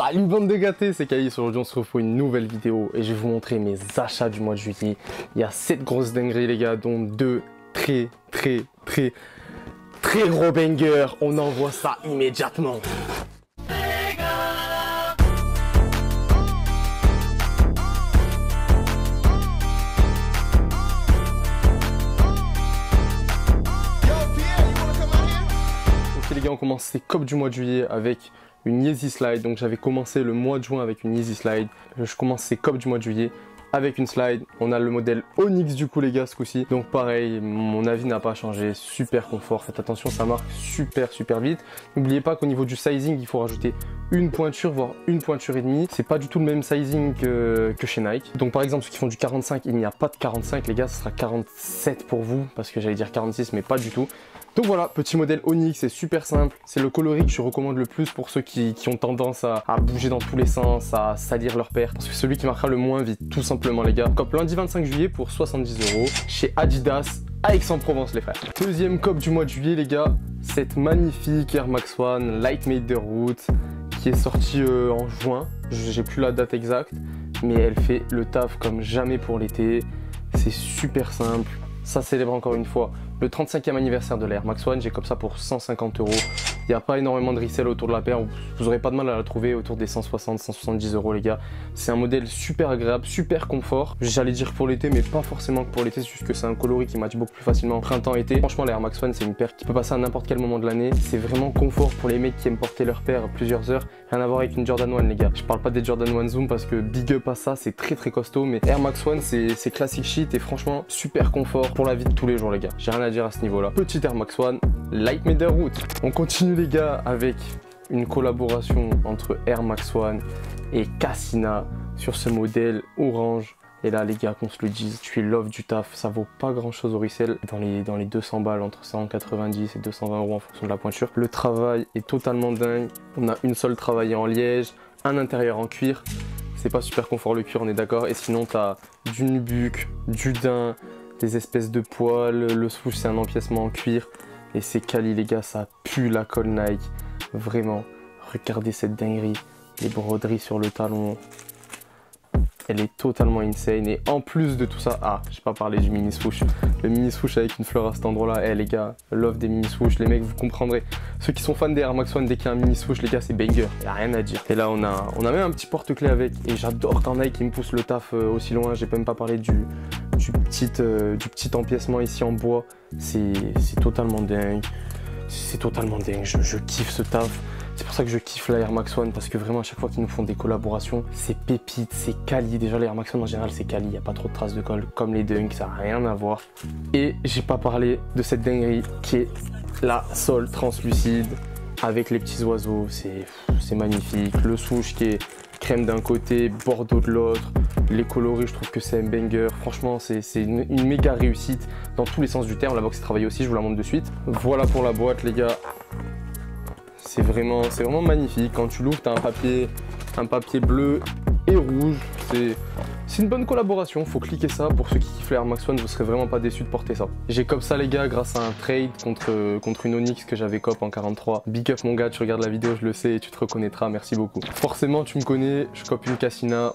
Salut bande de gâtés, c'est Caïs. Aujourd'hui on se retrouve pour une nouvelle vidéo et je vais vous montrer mes achats du mois de juillet. Il y a 7 grosses dingueries les gars, dont 2 très gros bangers. On envoie ça immédiatement. Ok les gars, on commence ces copes du mois de juillet avec une Yeezy Slide. Donc j'avais commencé le mois de juin avec une Yeezy Slide. Je commence ces copes du mois de juillet avec une slide. On a le modèle Onyx du coup les gars ce coup-ci. Donc pareil, mon avis n'a pas changé. Super confort, faites attention, ça marque super vite. N'oubliez pas qu'au niveau du sizing, il faut rajouter une pointure, voire une pointure et demie. C'est pas du tout le même sizing que chez Nike. Donc par exemple ceux qui font du 45, il n'y a pas de 45 les gars, ce sera 47 pour vous. Parce que j'allais dire 46 mais pas du tout. Donc voilà, petit modèle Onyx, c'est super simple. C'est le coloris que je recommande le plus pour ceux qui ont tendance à bouger dans tous les sens, à salir leur paire. Parce que celui qui marquera le moins vite, tout simplement les gars. Cop lundi 25 juillet pour 70 € chez Adidas à Aix-en-Provence les frères. Deuxième cop du mois de juillet les gars, cette magnifique Air Max One Light Made de route qui est sortie en juin. J'ai plus la date exacte, mais elle fait le taf comme jamais pour l'été. C'est super simple. Ça célèbre encore une fois le 35e anniversaire de l'Air Max One. J'ai comme ça pour 150 €. Il n'y a pas énormément de resell autour de la paire. Vous n'aurez pas de mal à la trouver autour des 160-170 € les gars. C'est un modèle super agréable, super confort. J'allais dire pour l'été, mais pas forcément que pour l'été. C'est juste que c'est un coloris qui match beaucoup plus facilement printemps-été. Franchement, l'Air Max One, c'est une paire qui peut passer à n'importe quel moment de l'année. C'est vraiment confort pour les mecs qui aiment porter leur paire plusieurs heures. Rien à voir avec une Jordan 1 les gars. Je parle pas des Jordan 1 Zoom parce que big up à ça, c'est très costaud. Mais Air Max One, c'est classique shit et franchement, super confort pour la vie de tous les jours les gars. J'ai rien à dire à ce niveau là. Petit Air Max One Light Made Route. On continue les gars avec une collaboration entre Air Max One et Cassina sur ce modèle orange. Et là les gars, qu'on se le dise, je suis love du taf, ça vaut pas grand chose au resell, dans les 200 balles, entre 190 et 220 € en fonction de la pointure. Le travail est totalement dingue. On a une seule travaillée en liège, un intérieur en cuir. C'est pas super confort le cuir, on est d'accord. Et sinon t'as du nubuck, du daim, des espèces de poils. Le swoosh c'est un empiècement en cuir. Et c'est quali les gars, ça pue la colle Nike. Vraiment, regardez cette dinguerie. Les broderies sur le talon. Elle est totalement insane. Et en plus de tout ça, j'ai pas parlé du mini swoosh. Le mini swoosh avec une fleur à cet endroit là. Les gars, love des mini swoosh. Les mecs, vous comprendrez. Ceux qui sont fans des Air Max One, dès qu'il y a un mini swoosh, les gars, c'est banger. Y a rien à dire. Et là, on a même un petit porte-clés avec. Et j'adore quand Nike me pousse le taf aussi loin. J'ai même pas parlé du petit empiècement ici en bois. C'est totalement dingue. C'est totalement dingue. Je kiffe ce taf. C'est pour ça que je kiffe la Air Max One, parce que vraiment à chaque fois qu'ils nous font des collaborations, c'est pépite, c'est quali. Déjà les Air Max One en général c'est quali, il n'y a pas trop de traces de colle comme les Dunk, ça n'a rien à voir. Et j'ai pas parlé de cette dinguerie qui est la sole translucide avec les petits oiseaux, c'est magnifique. Le swoosh qui est crème d'un côté, bordeaux de l'autre. Les coloris, je trouve que c'est un banger. Franchement, c'est une méga réussite dans tous les sens du terme. La box est travaillée aussi, je vous la montre de suite. Voilà pour la boîte les gars. C'est vraiment magnifique. Quand tu l'ouvres, tu as un papier bleu et rouge. C'est une bonne collaboration. Faut cliquer ça. Pour ceux qui kiffent l'Air Max One, vous serez vraiment pas déçus de porter ça. J'ai cop ça les gars grâce à un trade contre une Onyx que j'avais cop en 43. Big up mon gars, tu regardes la vidéo, je le sais et tu te reconnaîtras. Merci beaucoup. Forcément, tu me connais. Je cop une Cassina.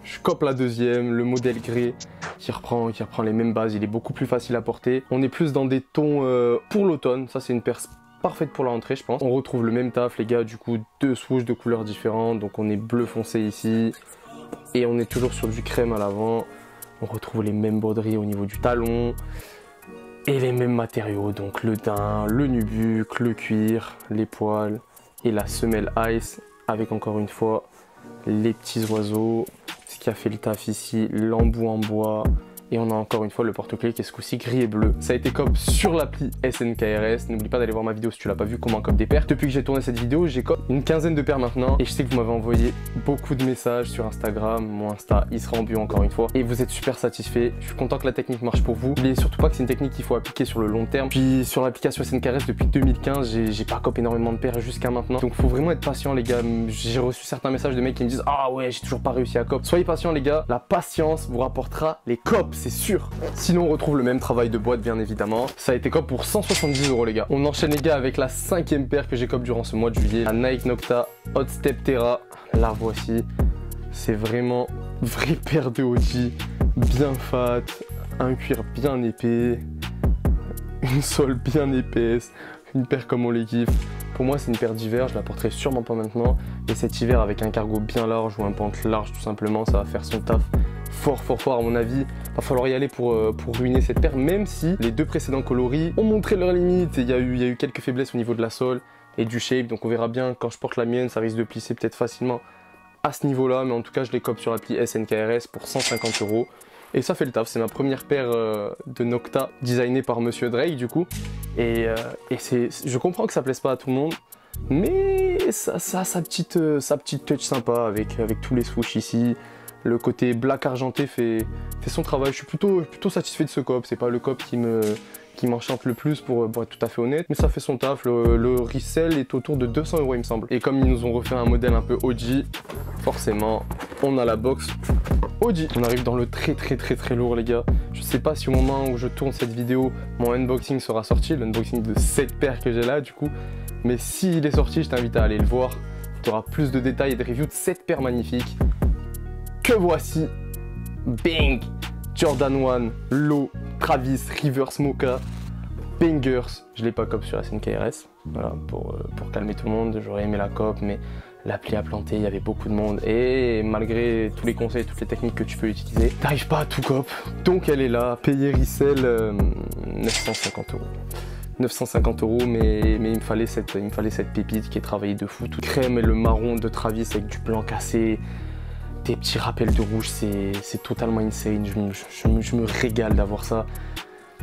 Je cope la deuxième, le modèle grey qui reprend les mêmes bases. Il est beaucoup plus facile à porter. On est plus dans des tons pour l'automne. Ça, c'est une paire parfaite pour la rentrée je pense. On retrouve le même taf les gars, du coup 2 swoosh de couleurs différentes. Donc on est bleu foncé ici et on est toujours sur du crème à l'avant. On retrouve les mêmes broderies au niveau du talon et les mêmes matériaux, donc le daim, le nubuck, le cuir, les poils et la semelle ice avec encore une fois les petits oiseaux. Ce qui a fait le taf ici, l'embout en bois. Et on a encore une fois le porte-clés qui est ce coup-ci gris et bleu. Ça a été cop sur l'appli SNKRS. N'oublie pas d'aller voir ma vidéo si tu l'as pas vu, comment cop des paires. Depuis que j'ai tourné cette vidéo, j'ai cop une quinzaine de paires maintenant. Et je sais que vous m'avez envoyé beaucoup de messages sur Instagram. Mon Insta, il sera en bio encore une fois. Et vous êtes super satisfaits. Je suis content que la technique marche pour vous. N'oubliez surtout pas que c'est une technique qu'il faut appliquer sur le long terme. Puis sur l'application SNKRS depuis 2015, j'ai pas cop énormément de paires jusqu'à maintenant. Donc faut vraiment être patient les gars. J'ai reçu certains messages de mecs qui me disent ah ouais, j'ai toujours pas réussi à cop. Soyez patients les gars. La patience vous rapportera les cops. c'est sûr. Sinon, on retrouve le même travail de boîte, bien évidemment. Ça a été cop pour 170 € les gars. On enchaîne les gars avec la 5e paire que j'ai cop durant ce mois de juillet. La Nike Nocta Hot Step Terra. La voici. C'est vraiment vraie paire de OG. Bien fat. Un cuir bien épais. Une sole bien épaisse. Une paire comme on les kiffe. Pour moi, c'est une paire d'hiver, je la porterai sûrement pas maintenant. Et cet hiver, avec un cargo bien large ou un pente large, tout simplement, ça va faire son taf fort à mon avis. Va falloir y aller pour ruiner cette paire, même si les deux précédents coloris ont montré leurs limites. Et il y a eu quelques faiblesses au niveau de la sole et du shape. Donc on verra bien quand je porte la mienne, ça risque de plisser peut-être facilement à ce niveau-là. Mais en tout cas, je les cope sur l'appli SNKRS pour 150 €. Et ça fait le taf, c'est ma première paire de Nocta designée par Monsieur Drake du coup. Et je comprends que ça plaise pas à tout le monde, mais ça a sa petite touch sympa avec tous les swoosh ici. Le côté black argenté fait son travail. Je suis plutôt satisfait de ce cop. C'est pas le cop qui m'enchante le plus pour être tout à fait honnête, mais ça fait son taf. Le resell est autour de 200 € il me semble. Et comme ils nous ont refait un modèle un peu OG, forcément on a la box OG. On arrive dans le très lourd les gars. Je sais pas si au moment où je tourne cette vidéo mon unboxing sera sorti, l'unboxing de cette paire que j'ai là du coup, mais s'il est sorti je t'invite à aller le voir. Tu auras plus de détails et de reviews de cette paire magnifique que voici. Bang, Jordan 1 Low Travis Reverse Mocha Bangers. Je l'ai pas cop sur SNKRS, voilà, pour calmer tout le monde. J'aurais aimé la cop, mais l'appli a planté, il y avait beaucoup de monde. Et malgré tous les conseils, toutes les techniques que tu peux utiliser, t'arrives pas à tout cop. Donc elle est là, payée resell 950 €. 950 €, mais il me fallait cette pépite qui est travaillée de fou. Toute crème et le marron de Travis avec du blanc cassé. Des petits rappels de rouge, c'est totalement insane. Je me régale d'avoir ça.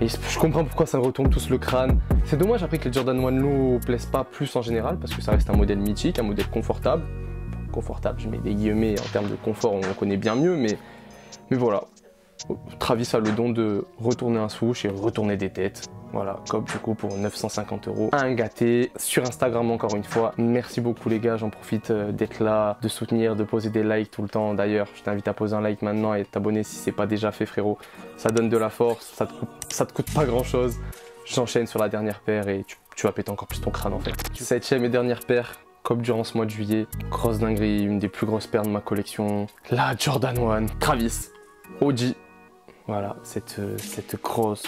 Et je comprends pourquoi ça me retourne tous le crâne. C'est dommage après que les Jordan 1 Low plaisent pas plus en général, parce que ça reste un modèle mythique, un modèle confortable. Confortable, je mets des guillemets, en termes de confort, on connaît bien mieux, mais voilà. Travis a le don de retourner un swoosh et retourner des têtes. Voilà, cop du coup pour 950 €. Un gâté sur Instagram encore une fois. Merci beaucoup les gars, j'en profite d'être là, de soutenir, de poser des likes tout le temps. D'ailleurs, je t'invite à poser un like maintenant et t'abonner si c'est pas déjà fait frérot. Ça donne de la force, ça te coûte pas grand chose. J'enchaîne sur la dernière paire et tu vas péter encore plus ton crâne en fait. 7e et dernière paire. Cop durant ce mois de juillet. Grosse dinguerie, une des plus grosses paires de ma collection. La Jordan 1 Travis OG. Voilà, cette grosse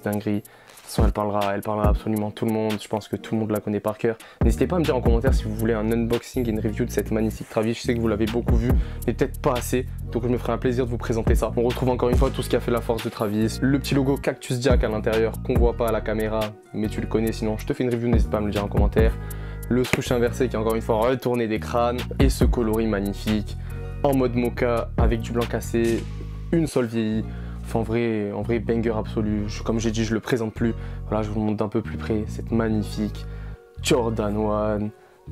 dinguerie. De toute façon, elle parlera absolument tout le monde. Je pense que tout le monde la connaît par cœur. N'hésitez pas à me dire en commentaire si vous voulez un unboxing et une review de cette magnifique Travis. Je sais que vous l'avez beaucoup vu, mais peut-être pas assez. Donc je me ferai un plaisir de vous présenter ça. On retrouve encore une fois tout ce qui a fait la force de Travis. Le petit logo Cactus Jack à l'intérieur qu'on voit pas à la caméra, mais tu le connais. Sinon, je te fais une review, n'hésite pas à me le dire en commentaire. Le swoosh inversé qui est encore une fois retourné des crânes. Et ce coloris magnifique en mode mocha avec du blanc cassé, une sole vieillie. Enfin, en vrai banger absolu. Comme j'ai dit, je le présente plus. Voilà, je vous montre d'un peu plus près cette magnifique Jordan 1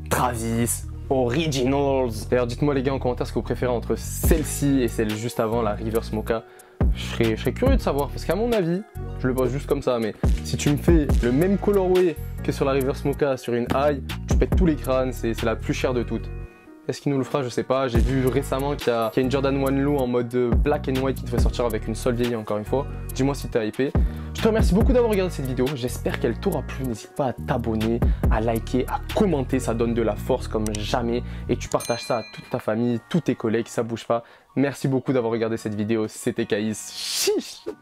Travis Originals. D'ailleurs, dites-moi les gars en commentaire ce que vous préférez entre celle-ci et celle juste avant, la Reverse Mocha. Je serais curieux de savoir parce qu'à mon avis, je le pose juste comme ça, mais si tu me fais le même colorway que sur la Reverse Mocha sur une high, tu pètes tous les crânes, c'est la plus chère de toutes. Est-ce qu'il nous le fera? Je sais pas. J'ai vu récemment qu'il y a une Jordan 1 Low en mode black and white qui devrait sortir avec une sole vieillie encore une fois. Dis-moi si t'es hypé. Je te remercie beaucoup d'avoir regardé cette vidéo. J'espère qu'elle t'aura plu. N'hésite pas à t'abonner, à liker, à commenter. Ça donne de la force comme jamais. Et tu partages ça à toute ta famille, tous tes collègues. Ça bouge pas. Merci beaucoup d'avoir regardé cette vidéo. C'était Kaïs. Chiche.